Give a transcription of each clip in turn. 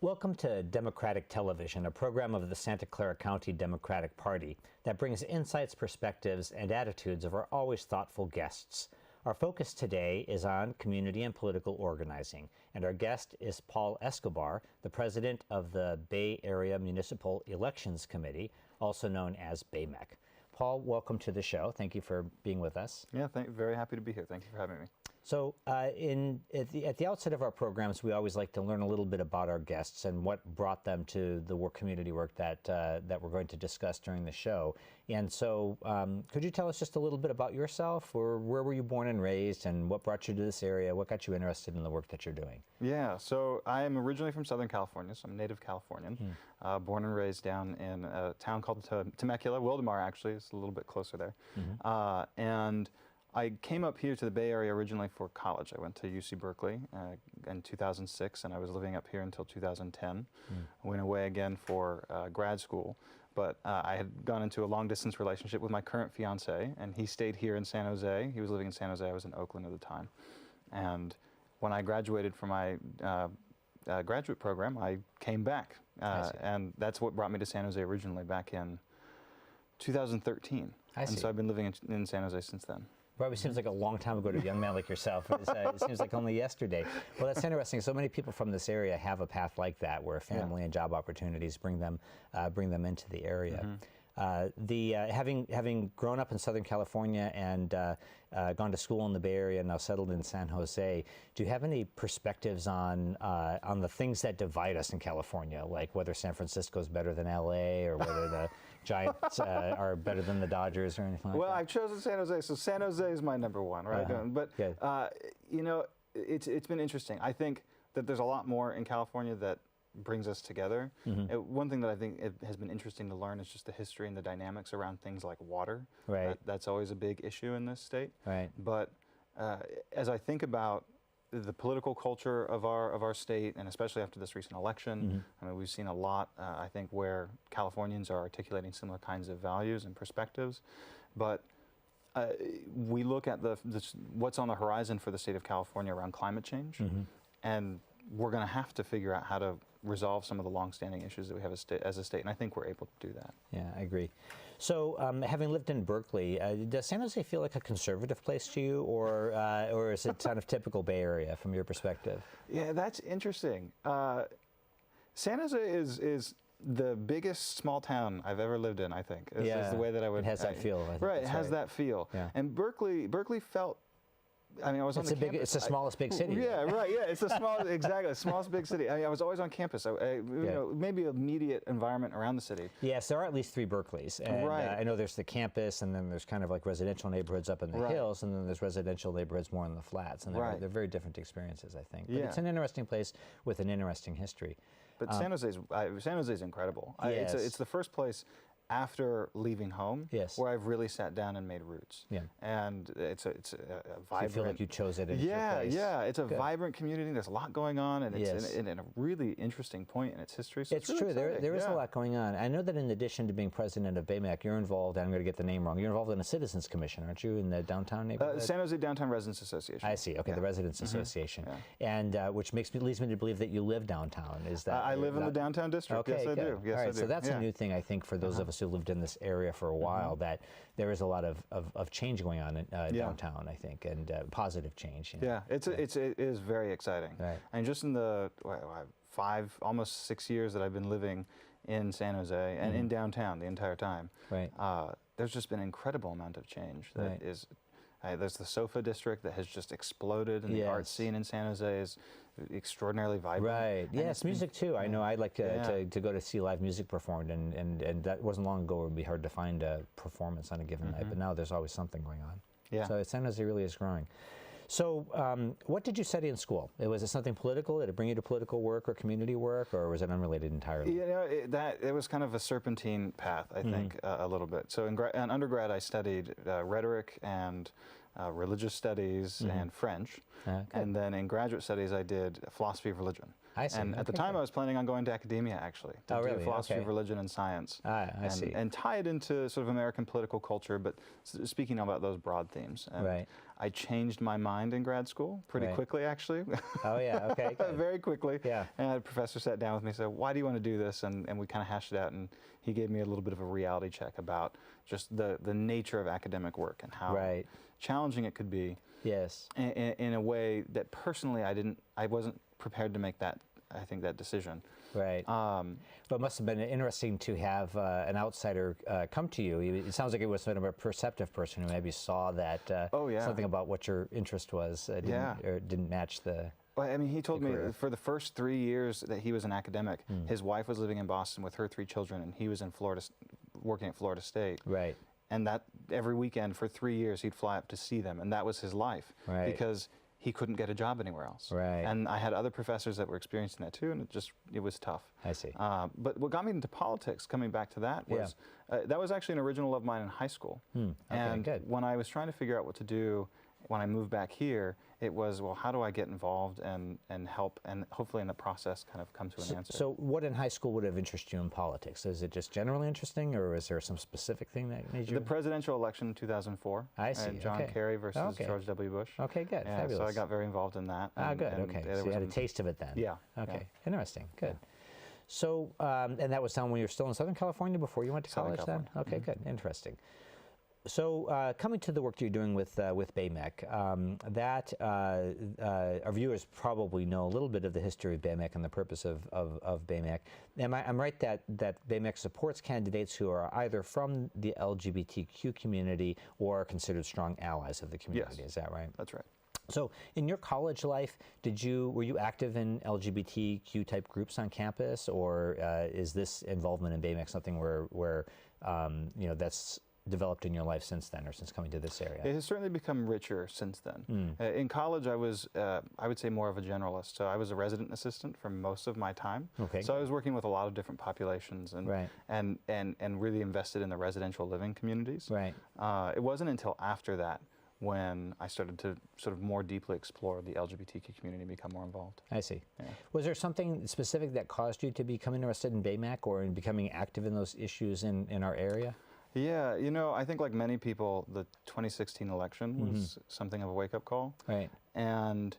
Welcome to Democratic Television, a program of the Santa Clara County Democratic Party that brings insights, perspectives, and attitudes of our always thoughtful guests. Our focus today is on community and political organizing, and our guest is Paul Escobar, the president of the Bay Area Municipal Elections Committee, also known as BAYMEC. Paul, welcome to the show. Thank you for being with us. Yeah, very happy to be here. Thank you for having me. So at the outset of our programs, we always like to learn a little bit about our guests and what brought them to the community work that we're going to discuss during the show. And so could you tell us just a little bit about yourself, or where were you born and raised, and what brought you to this area? What got you interested in the work that you're doing? Yeah, so I am originally from Southern California, so I'm a native Californian, born and raised down in a town called Temecula, Wildomar actually, it's a little bit closer there. And I came up here to the Bay Area originally for college. I went to UC Berkeley in 2006, and I was living up here until 2010. I went away again for grad school, but I had gone into a long-distance relationship with my current fiance, and he stayed here in San Jose. He was living in San Jose. I was in Oakland at the time. And when I graduated from my graduate program, I came back, and that's what brought me to San Jose originally back in 2013. And so I've been living in San Jose since then. Probably seems like a long time ago to a young man like yourself. It seems like only yesterday. Well, that's interesting. So many people from this area have a path like that, where family and job opportunities bring them into the area. Having grown up in Southern California and gone to school in the Bay Area and now settled in San Jose, do you have any perspectives on the things that divide us in California, like whether San Francisco is better than LA, or whether the Giants are better than the Dodgers, or anything like that? Well, I've chosen San Jose, so San Jose is my number one, right? But you know, it's been interesting. I think that there's a lot more in California that brings us together. One thing that I think has been interesting to learn is just the history and the dynamics around things like water. Right. That's always a big issue in this state. Right. But as I think about the political culture of our state, and especially after this recent election, I mean, we've seen a lot, I think, where Californians are articulating similar kinds of values and perspectives. But we look at what's on the horizon for the state of California around climate change, and we're going to have to figure out how to resolve some of the long-standing issues that we have as a state, and I think we're able to do that. Yeah, I agree. So, having lived in Berkeley, does San Jose feel like a conservative place to you, or is it kind of typical Bay Area from your perspective? Yeah, that's interesting. San Jose is the biggest small town I've ever lived in, I think. Is the way that I would. It has that feel. Right, it has that feel. Yeah. And Berkeley felt. I mean, I was on the campus. It's the smallest big city. Yeah, right. Yeah, it's the smallest, exactly, the smallest big city. I mean, I was always on campus. You know, maybe immediate environment around the city. Yes, there are at least 3 Berkeleys. And, I know there's the campus, and then there's kind of like residential neighborhoods up in the hills, and then there's residential neighborhoods more in the flats. And they're very different experiences, I think. But it's an interesting place with an interesting history. But San Jose's incredible. It's the first place after leaving home, where I've really sat down and made roots. Yeah. And it's a vibrant. So you feel like you chose it as your place. Yeah, it's a vibrant community. There's a lot going on, and it's in a really interesting point in its history. So it's really true. There is a lot going on. I know that in addition to being president of BAYMEC, you're involved, and I'm going to get the name wrong, you're involved in a citizens commission, aren't you, in the downtown neighborhood? San Jose Downtown Residents Association. I see. Okay, the Residents Association. And which leads me to believe that you live downtown. Is that I live in the downtown district. Okay, yes, I do. Yes, all right, I do. So that's a new thing, I think, for those of us who lived in this area for a while, that there is a lot of change going on in downtown, I think, and positive change. You know? Yeah, it is very exciting. Right. And just in the almost 6 years that I've been living in San Jose and in downtown the entire time, there's just been an incredible amount of change that is. There's the Sofa district that has just exploded, and the art scene in San Jose is extraordinarily vibrant. Right. Yes, music too. I know I'd like to go to see live music performed, and that wasn't long ago. It would be hard to find a performance on a given night, but now there's always something going on. Yeah. So San Jose really is growing. So what did you study in school? Was it something political? Did it bring you to political work or community work, or was it unrelated entirely? You know, it was kind of a serpentine path, I think, a little bit. So in undergrad, I studied rhetoric and religious studies and French. And then in graduate studies, I did philosophy of religion. I see. And at the Okay, time, good. I was planning on going to academia, actually, to do really? philosophy Okay. of religion and science. I see. And tie it into sort of American political culture, but speaking about those broad themes. And Right. I changed my mind in grad school pretty Right. quickly, actually. Oh, yeah. Okay, good. Very quickly. Yeah. And a professor sat down with me and said, why do you want to do this? And we kind of hashed it out, and he gave me a little bit of a reality check about just the nature of academic work and how Right. challenging it could be. Yes. In a way that personally I wasn't prepared to make that decision. Right. But it must have been interesting to have an outsider come to you. It sounds like it was sort of a perceptive person who maybe saw that something about what your interest was didn't match the. Well, I mean, he told me career. for the first 3 years that he was an academic, his wife was living in Boston with her 3 children, and he was in Florida, working at Florida State. Right. And that every weekend for 3 years he'd fly up to see them, and that was his life. Right. Because he couldn't get a job anywhere else. Right. And I had other professors that were experiencing that too, and it was tough. I see. But what got me into politics, coming back to that, was that was actually an original love of mine in high school. Okay, and good. when I was trying to figure out what to do when I moved back here, it was, well, how do I get involved and help, and hopefully in the process kind of come to an answer. So what in high school would have interested you in politics? Is it just generally interesting, or is there some specific thing that made you? The presidential election in 2004. I see. John Kerry versus George W. Bush. Okay, good. Yeah, Fabulous. so I got very involved in that. Good. Okay. So you had a taste of it then. Yeah. Okay. Interesting. Good. So, and that was down when you were still in Southern California before you went to Southern college then? California. Okay, good. Interesting. So, coming to the work you're doing with BAYMEC, our viewers probably know a little bit of the history of BAYMEC and the purpose of BAYMEC. I'm right that BAYMEC supports candidates who are either from the LGBTQ community or are considered strong allies of the community. Yes. Is that right? That's right. So, in your college life, were you active in LGBTQ type groups on campus, or is this involvement in BAYMEC something where that's developed in your life since then, or since coming to this area? It has certainly become richer since then. In college, I was, I would say, more of a generalist. So I was a resident assistant for most of my time. Okay. So I was working with a lot of different populations and really invested in the residential living communities. Right. It wasn't until after that when I started to sort of more deeply explore the LGBTQ community and become more involved. I see. Yeah. Was there something specific that caused you to become interested in BAYMEC or in becoming active in those issues in our area? Yeah, I think like many people, the 2016 election was something of a wake-up call. Right. And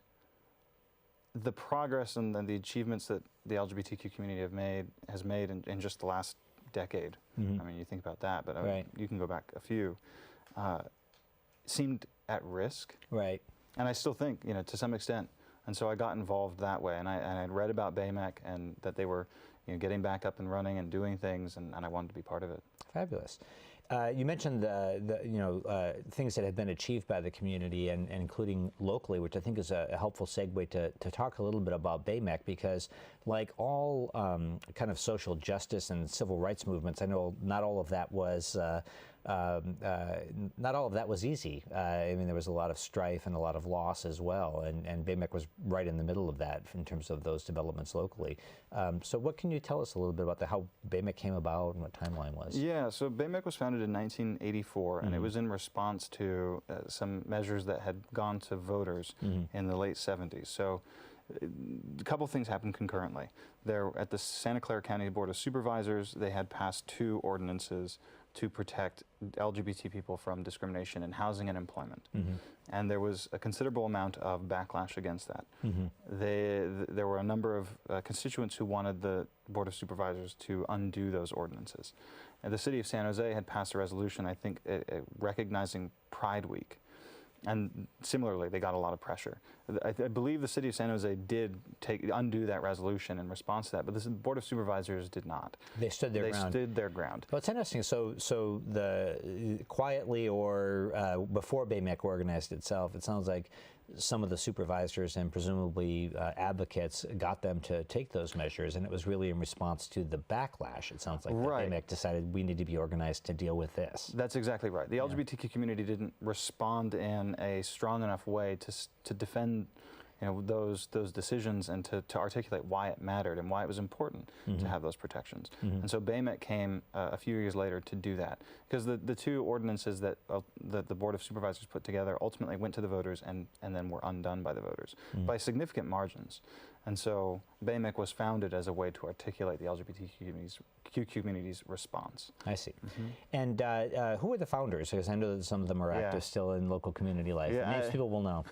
the progress and the achievements that the LGBTQ community has made in just the last decade. I mean, you think about that, but you can go back a few. Seemed at risk. Right. And I still think, to some extent. And so I got involved that way, and I'd read about BAYMEC and that they were, getting back up and running and doing things, and I wanted to be part of it. Fabulous. You mentioned the things that have been achieved by the community and including locally, which I think is a helpful segue to talk a little bit about BAYMEC, because like all kind of social justice and civil rights movements, I know not all of that was easy. I mean, there was a lot of strife and a lot of loss as well, and BAYMEC was right in the middle of that in terms of those developments locally. So what can you tell us a little bit about how BAYMEC came about and what timeline was? Yeah, so BAYMEC was founded in 1984, and it was in response to some measures that had gone to voters in the late 70s. So a couple things happened concurrently. There, at the Santa Clara County Board of Supervisors, they had passed 2 ordinances to protect LGBT people from discrimination in housing and employment. And there was a considerable amount of backlash against that. There were a number of constituents who wanted the Board of Supervisors to undo those ordinances. And the city of San Jose had passed a resolution, I think, recognizing Pride Week. And similarly, they got a lot of pressure. I believe the city of San Jose did undo that resolution in response to that, but the Board of Supervisors did not. They stood their ground. They stood their ground. Well, it's interesting. So quietly or before BAYMEC organized itself, it sounds like some of the supervisors and presumably advocates got them to take those measures, and it was really in response to the backlash. It sounds like that BAYMEC decided we need to be organized to deal with this. That's exactly right. The LGBTQ community didn't respond in a strong enough way to defend those decisions and to articulate why it mattered and why it was important to have those protections. And so BAYMEC came a few years later to do that, because the 2 ordinances that the Board of Supervisors put together ultimately went to the voters and then were undone by the voters by significant margins. And so BAYMEC was founded as a way to articulate the LGBTQ community's response. I see. And who are the founders? Because I know that some of them are active still in local community life. Names people will know.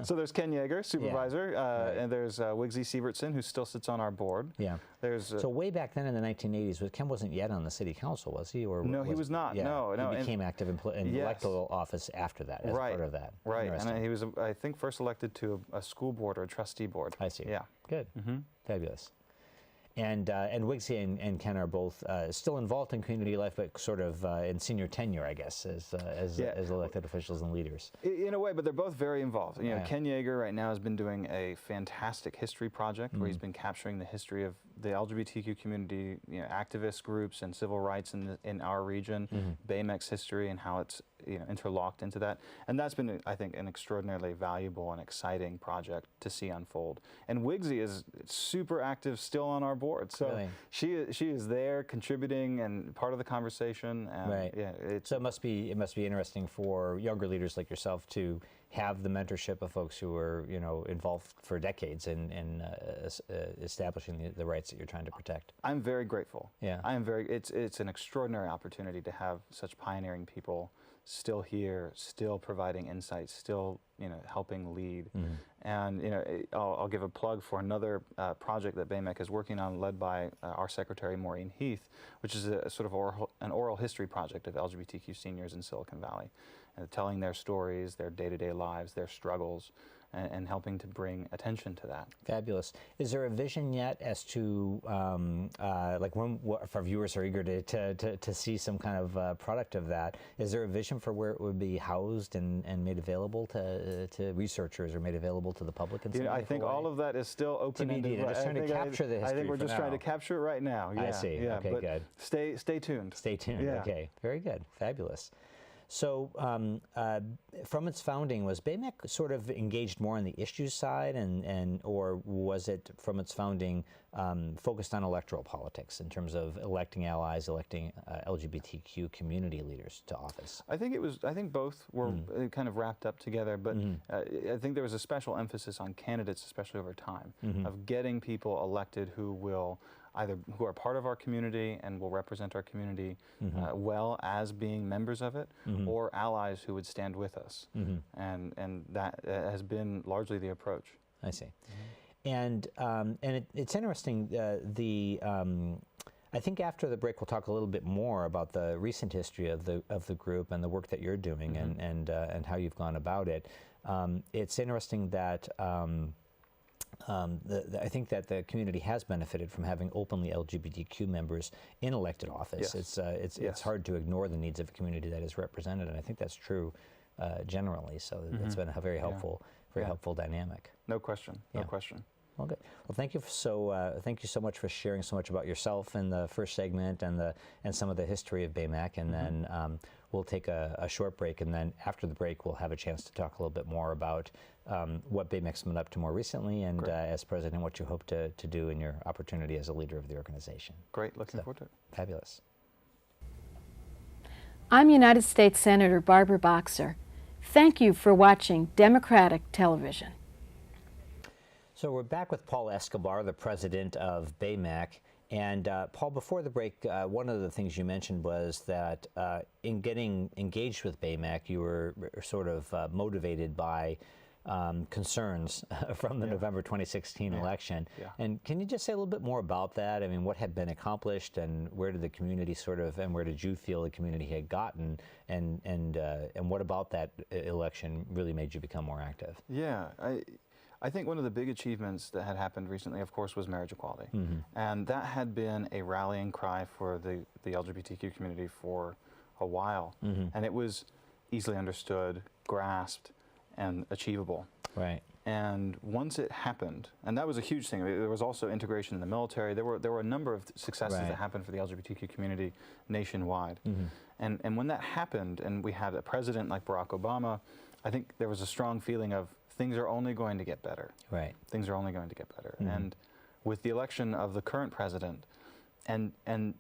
So there's Ken Yeager, supervisor, and there's Wigsy Sievertson, who still sits on our board. Yeah. There's so way back then in the 1980s, Ken wasn't yet on the city council, was he? Or no, he was not. Yeah, no. He became active in electoral office after that, as part of that. Right, and he was, I think, first elected to a school board or a trustee board. I see. Yeah. Good. Fabulous. And Wigsy and Ken are both still involved in community life, but sort of in senior tenure, I guess, as elected officials and leaders. In a way, but they're both very involved. You know, Ken Yeager right now has been doing a fantastic history project where he's been capturing the history of the LGBTQ community, activist groups and civil rights in our region, BAYMEC's history and how it's interlocked into that. And that's been, I think, an extraordinarily valuable and exciting project to see unfold. And Wigsy is super active still on our board. So really? she is there contributing and part of the conversation. And yeah, so it must be interesting for younger leaders like yourself to have the mentorship of folks who are involved for decades in establishing the rights that you're trying to protect. I'm very grateful. Yeah, it's an extraordinary opportunity to have such pioneering people still here, still providing insights, still helping lead. And I'll give a plug for another project that BAYMEC is working on, led by our secretary Maureen Heath, which is a sort of an oral history project of LGBTQ seniors in Silicon Valley, telling their stories, their day-to-day lives, their struggles, and helping to bring attention to that. Fabulous. Is there a vision yet as to, like when, if our viewers are eager to see some kind of product of that, is there a vision for where it would be housed and made available to researchers or made available to the public in some I think all of that is still open-ended. TBD. Just trying to capture the history. I think we're just trying to capture it right now. Yeah, I see. Yeah, okay, but good. Stay tuned. Stay tuned. Yeah. Okay, very good. Fabulous. So from its founding, was BAYMEC sort of engaged more on the issues side, or was it from its founding focused on electoral politics in terms of electing allies, electing LGBTQ community leaders to office? I think both were kind of wrapped up together, but I think there was a special emphasis on candidates, especially over time, of getting people elected who are part of our community and will represent our community well as being members of it, or allies who would stand with us. And that has been largely the approach. I see. And it's interesting, I think after the break we'll talk a little bit more about the recent history of the group and the work that you're doing and how you've gone about it. It's interesting that I think that the community has benefited from having openly LGBTQ members in elected office. Yes. It's hard to ignore the needs of a community that is represented, and I think that's true generally. So it's been a very helpful, helpful dynamic. No question. No question. Well, good. Well, thank you so much for sharing so much about yourself in the first segment and some of the history of BAYMEC, and then we'll take a short break, and then after the break we'll have a chance to talk a little bit more about what BAYMEC's been up to more recently, and as president, what you hope to do in your opportunity as a leader of the organization. Great. Looking forward to it. Fabulous. I'm United States Senator Barbara Boxer. Thank you for watching Democratic Television. So we're back with Paul Escobar, the president of BAYMEC. And Paul, before the break, one of the things you mentioned was that in getting engaged with BAYMEC, you were sort of motivated by concerns from the November 2016 election. And can you just say a little bit more about that? I mean, what had been accomplished, and where did the community and where did you feel the community had gotten, and what about that election really made you become more active? Yeah. I think one of the big achievements that had happened recently, of course, was marriage equality. And that had been a rallying cry for the LGBTQ community for a while. And it was easily understood, grasped, and achievable. Right. And once it happened, and that was a huge thing. There was also integration in the military. There were a number of successes that happened for the LGBTQ community nationwide. And when that happened, and we had a president like Barack Obama, I think there was a strong feeling of things are only going to get better. Right. Things are only going to get better. And with the election of the current president, and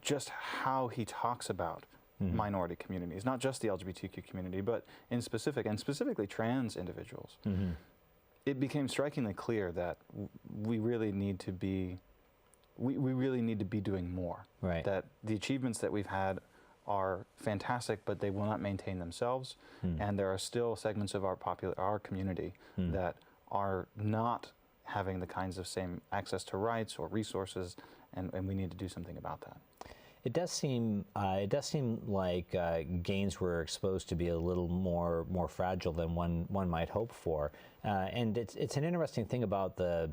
just how he talks about minority communities, not just the LGBTQ community, but in specifically trans individuals, it became strikingly clear that we really need to be, we really need to be doing more. Right. That the achievements that we've had are fantastic, but they will not maintain themselves. And there are still segments of our community that are not having the kinds of same access to rights or resources, and we need to do something about that. It does seem like gains were exposed to be a little more fragile than one might hope for, and it's an interesting thing about the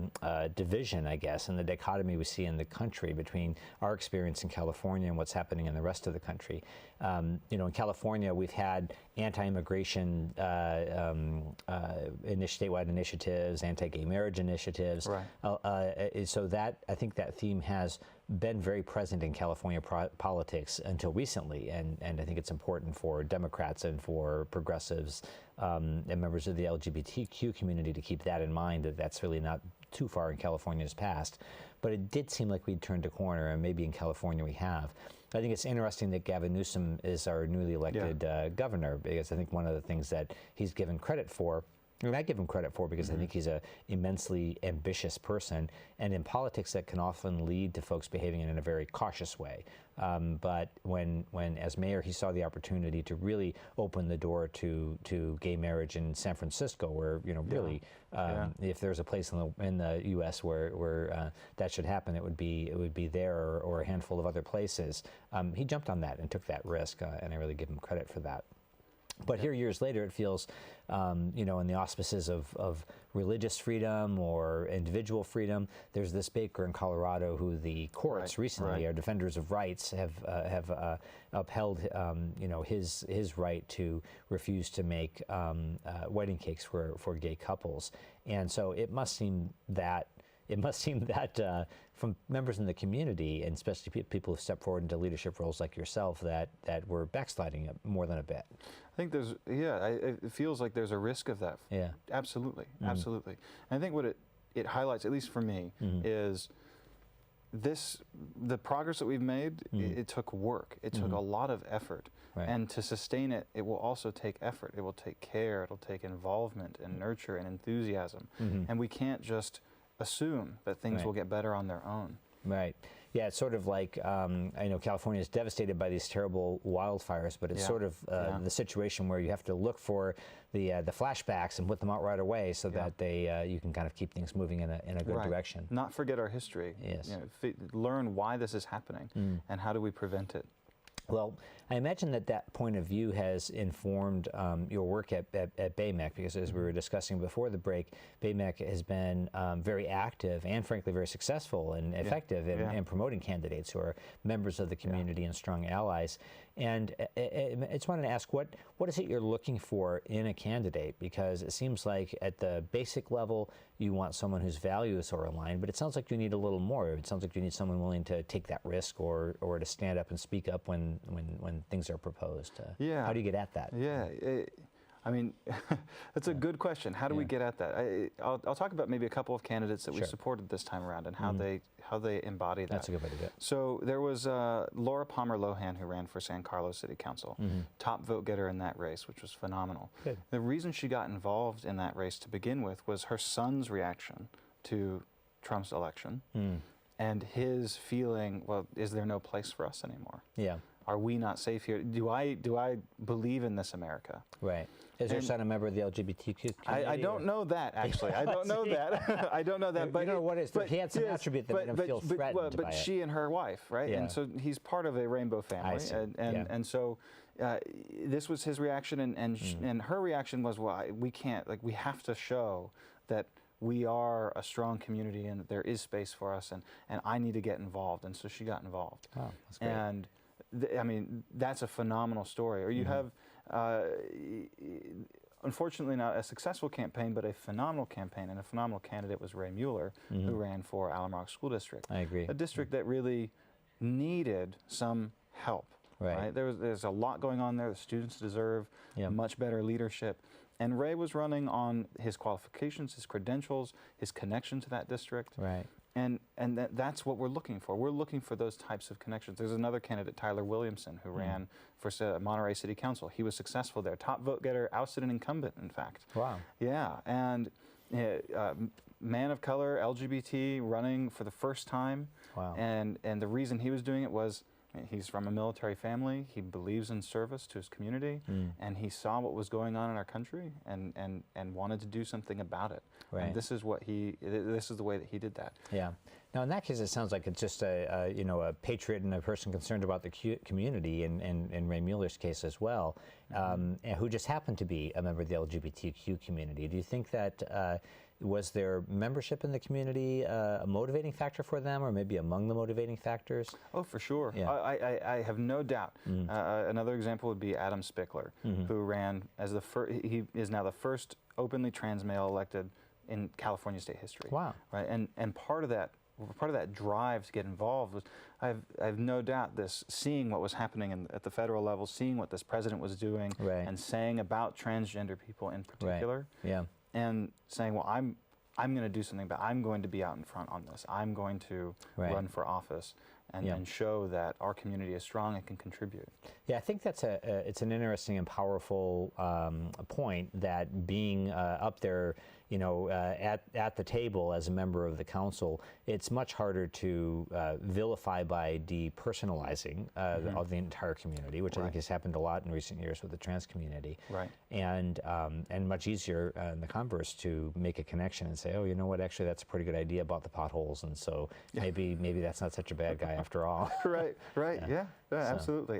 division, I guess, and the dichotomy we see in the country between our experience in California and what's happening in the rest of the country. You know, in California, we've had anti-immigration statewide initiatives, anti-gay marriage initiatives. Right. So that, I think that theme has been very present in California politics until recently, and I think it's important for Democrats and for progressives and members of the LGBTQ community to keep that in mind, that that's really not too far in California's past. But it did seem like we'd turned a corner, and maybe in California we have. I think it's interesting that Gavin Newsom is our newly elected governor, because I think one of the things that he's given credit for, and I give him credit for, because I think he's an immensely ambitious person, and in politics that can often lead to folks behaving in a very cautious way. But when as mayor, he saw the opportunity to really open the door to gay marriage in San Francisco, where, you know, really, if there's a place in the U.S. where that should happen, it would be there, or a handful of other places. He jumped on that and took that risk, and I really give him credit for that. But here, years later, it feels, you know, in the auspices of religious freedom or individual freedom, there's this baker in Colorado who the courts recently, our defenders of rights, have upheld, you know, his right to refuse to make wedding cakes for gay couples, and so it must seem that. From members in the community, and especially people who step forward into leadership roles like yourself, that we're backsliding more than a bit. I think there's, it feels like there's a risk of that. Yeah. Absolutely, absolutely. And I think what it highlights, at least for me, is the progress that we've made, it took work. It took a lot of effort. Right. And to sustain it, it will also take effort. It will take care. It'll take involvement and nurture and enthusiasm. And we can't just assume that things will get better on their own. Right. Yeah, it's sort of like, I know California is devastated by these terrible wildfires, but it's sort of the situation where you have to look for the flashbacks and put them out right away, so that you can kind of keep things moving in a good direction. Not forget our history. Yes. You know, learn why this is happening and how do we prevent it. Well, I imagine that point of view has informed your work at BAYMEC, because as we were discussing before the break, BAYMEC has been very active and frankly very successful and effective in promoting candidates who are members of the community and strong allies. And I just wanted to ask, what is it you're looking for in a candidate? Because it seems like at the basic level, you want someone whose values are aligned, but it sounds like you need a little more. It sounds like you need someone willing to take that risk, or to stand up and speak up when things are proposed. How do you get at that? Yeah. I mean, that's a good question. How do we get at that? I'll talk about maybe a couple of candidates that we supported this time around, and how they embody that. That's a good way to do it. So there was Laura Palmer Lohan, who ran for San Carlos City Council, top vote getter in that race, which was phenomenal. Good. The reason she got involved in that race to begin with was her son's reaction to Trump's election, and his feeling, well, is there no place for us anymore? Yeah. Are we not safe here? Do I believe in this America? Right. Is your son a member of the LGBTQ community? I don't know that, actually. I don't know that. I don't know that. But you know what is? He had some attribute that made him feel threatened by it. But she and her wife, right? Yeah. And so he's part of a rainbow family. I see. And so this was his reaction, and her reaction was, well, we can't, like, we have to show that we are a strong community and that there is space for us, and I need to get involved. And so she got involved. Oh, that's great. And I mean, that's a phenomenal story. Or you have, unfortunately, not a successful campaign, but a phenomenal campaign, and a phenomenal candidate was Ray Mueller, who ran for Alum Rock School District. I agree. A district that really needed some help. Right. There's a lot going on there. The students deserve much better leadership. And Ray was running on his qualifications, his credentials, his connection to that district. Right. And that's what we're looking for. We're looking for those types of connections. There's another candidate, Tyler Williamson, who ran for Monterey City Council. He was successful there. Top vote getter, ousted an incumbent, in fact. Wow. Yeah, and man of color, LGBT, running for the first time. Wow. And the reason he was doing it was he's from a military family. He believes in service to his community, and he saw what was going on in our country and wanted to do something about it. Right. And this is the way that he did that. Yeah. Now, in that case, it sounds like it's just a patriot and a person concerned about the community, in Ray Mueller's case as well, who just happened to be a member of the LGBTQ community. Do you think that was their membership in the community a motivating factor for them, or maybe among the motivating factors? Oh, for sure. Yeah. I have no doubt. Another example would be Adam Spickler, who ran as he is now the first openly trans male elected in California state history. Wow. Right, and part of that drive to get involved was, I have no doubt, seeing what was happening at the federal level, seeing what this president was doing, right, and saying about transgender people in particular, right, yeah, and saying, well, I'm going to do something, but I'm going to be out in front on this. I'm going to right, run for office and show that our community is strong and can contribute. Yeah, I think that's it's an interesting and powerful point, that being up there, at the table as a member of the council, it's much harder to vilify by depersonalizing of the entire community, which I think has happened a lot in recent years with the trans community. Right. And much easier in the converse to make a connection and say, oh, you know what, actually that's a pretty good idea about the potholes, and so maybe that's not such a bad guy after all. Right. Yeah, absolutely.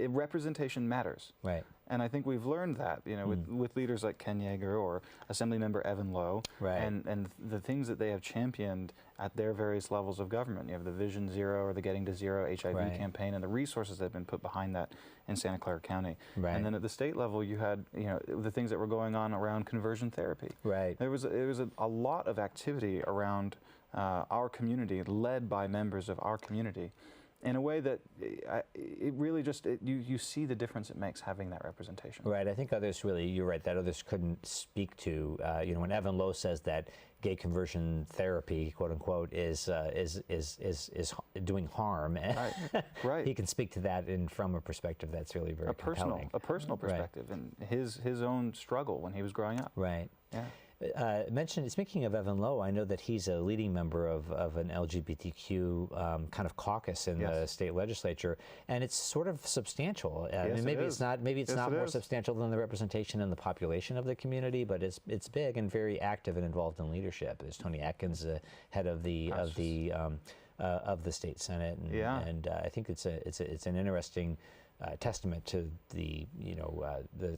Representation matters. Right. And I think we've learned that, with leaders like Ken Yeager or Assemblymember Evan Lowe, right, and the things that they have championed at their various levels of government. You have the Vision Zero or the Getting to Zero HIV right, campaign, and the resources that have been put behind that in Santa Clara County. Right. And then at the state level, you had the things that were going on around conversion therapy. Right. There was a lot of activity around our community, led by members of our community, in a way that it really just, you see the difference it makes having that representation. Right. I think others you're right, that others couldn't speak to. When Evan Lowe says that gay conversion therapy, quote unquote, is doing harm, right. Right. he can speak to that from a perspective that's really very compelling. A personal perspective, right, and his own struggle when he was growing up. Right. Yeah. Speaking of Evan Lowe, I know that he's a leading member of an LGBTQ kind of caucus in the state legislature, and it's sort of substantial. Maybe it's not more substantial than the representation in the population of the community, but it's big and very active and involved in leadership. There's Tony Atkins, head of the state senate, and I think it's an interesting testament to the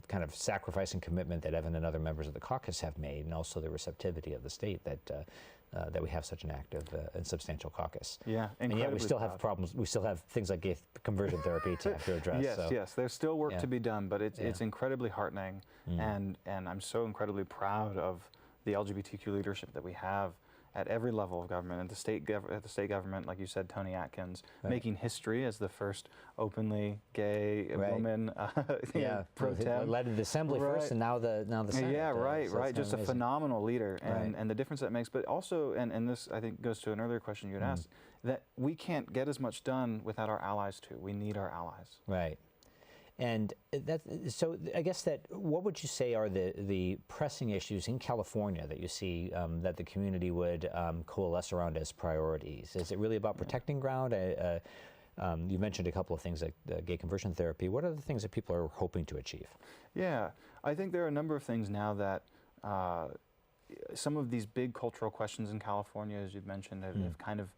kind of sacrifice and commitment that Evan and other members of the caucus have made, and also the receptivity of the state that we have such an active and substantial caucus. Yeah, and yet we still have problems. We still have things like gay conversion therapy to have to address. Yes. There's still work to be done, but it's incredibly heartening, and I'm so incredibly proud of the LGBTQ leadership that we have at every level of government. At the state government, like you said, Tony Atkins, making history as the first openly gay woman pro tem. Led the assembly first, and now the Senate. Yeah, right. So Just amazing. A phenomenal leader, and the difference that makes. But also, and this I think goes to an earlier question you had asked, that we can't get as much done without our allies too. We need our allies. Right. And so I guess what would you say are the pressing issues in California that you see that the community would coalesce around as priorities? Is it really about protecting ground? You mentioned a couple of things like gay conversion therapy. What are the things that people are hoping to achieve? Yeah, I think there are a number of things now that some of these big cultural questions in California, as you've mentioned, have kind of,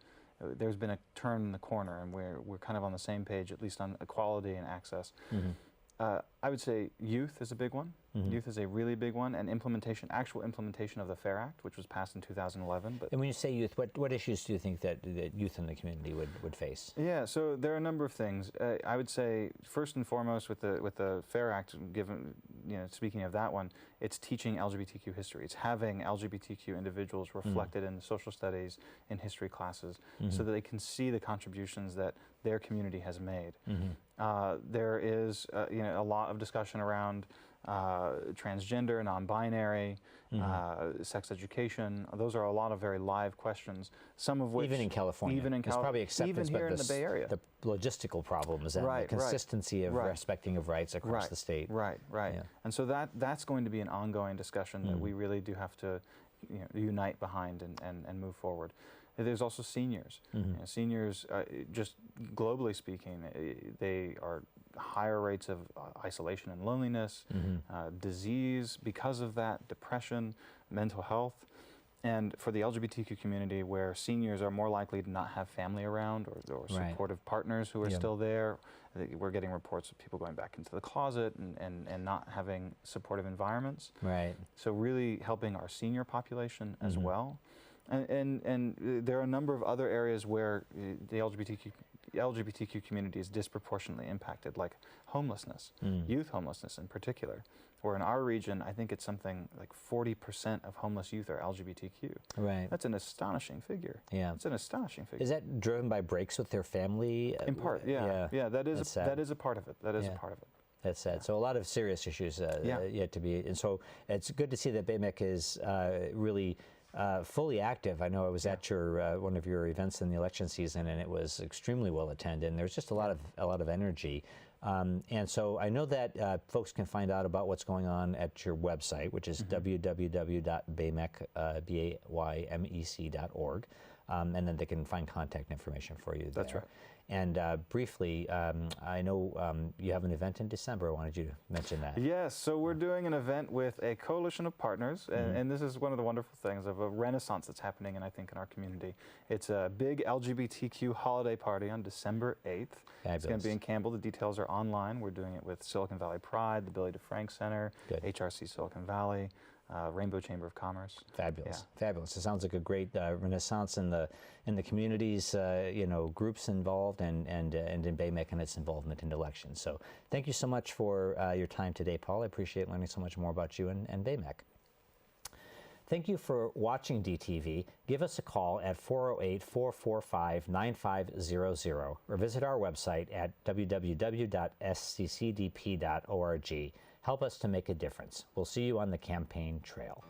there's been a turn in the corner, and we're kind of on the same page, at least on equality and access. I would say youth is a big one. Youth is a really big one, and actual implementation of the FAIR Act, which was passed in 2011. But and when you say youth, what issues do you think that youth in the community would face? Yeah, so there are a number of things. I would say first and foremost with the FAIR Act, given speaking of that one, it's teaching LGBTQ history. It's having LGBTQ individuals reflected in the social studies and history classes, so that they can see the contributions that their community has made. There is a lot of discussion around transgender, non-binary, sex education. Those are a lot of very live questions. Some of which even in California, there's probably acceptance, even here in the Bay Area, the logistical problems and the consistency of respecting of rights across the state. Right. Yeah. And so that's going to be an ongoing discussion that we really do have to unite behind and move forward. There's also seniors. Seniors, just globally speaking, they are higher rates of isolation and loneliness, disease because of that, depression, mental health. And for the LGBTQ community, where seniors are more likely to not have family around or supportive partners who are still there, we're getting reports of people going back into the closet and not having supportive environments. Right. So really helping our senior population as well. And there are a number of other areas where the LGBTQ community is disproportionately impacted, like homelessness, youth homelessness in particular, where in our region, I think it's something like 40% of homeless youth are LGBTQ. Right. That's an astonishing figure. Yeah. It's an astonishing figure. Is that driven by breaks with their family? In part, yeah. Yeah, that is a part of it. That is a part of it. That's sad. So a lot of serious issues yet to be, and so it's good to see that BAYMEC is really fully active. I know I was at your one of your events in the election season, and it was extremely well attended. And there's just a lot of energy, and so I know that folks can find out about what's going on at your website, which is www.baymec.org, and then they can find contact information for you there. That's right. And briefly, I know you have an event in December. I wanted you to mention that. Yes, so we're doing an event with a coalition of partners, and this is one of the wonderful things of a renaissance that's happening, and I think in our community. It's a big LGBTQ holiday party on December 8th. Fabulous. It's going to be in Campbell. The details are online. We're doing it with Silicon Valley Pride, the Billy DeFrank Center, HRC Silicon Valley, Rainbow Chamber of Commerce. Fabulous, fabulous. It sounds like a great renaissance in the community's groups involved and in BAYMEC and its involvement in elections. So thank you so much for your time today, Paul. I appreciate learning so much more about you and BAYMEC. Thank you for watching DTV. Give us a call at 408-445-9500 or visit our website at www.sccdp.org. Help us to make a difference. We'll see you on the campaign trail.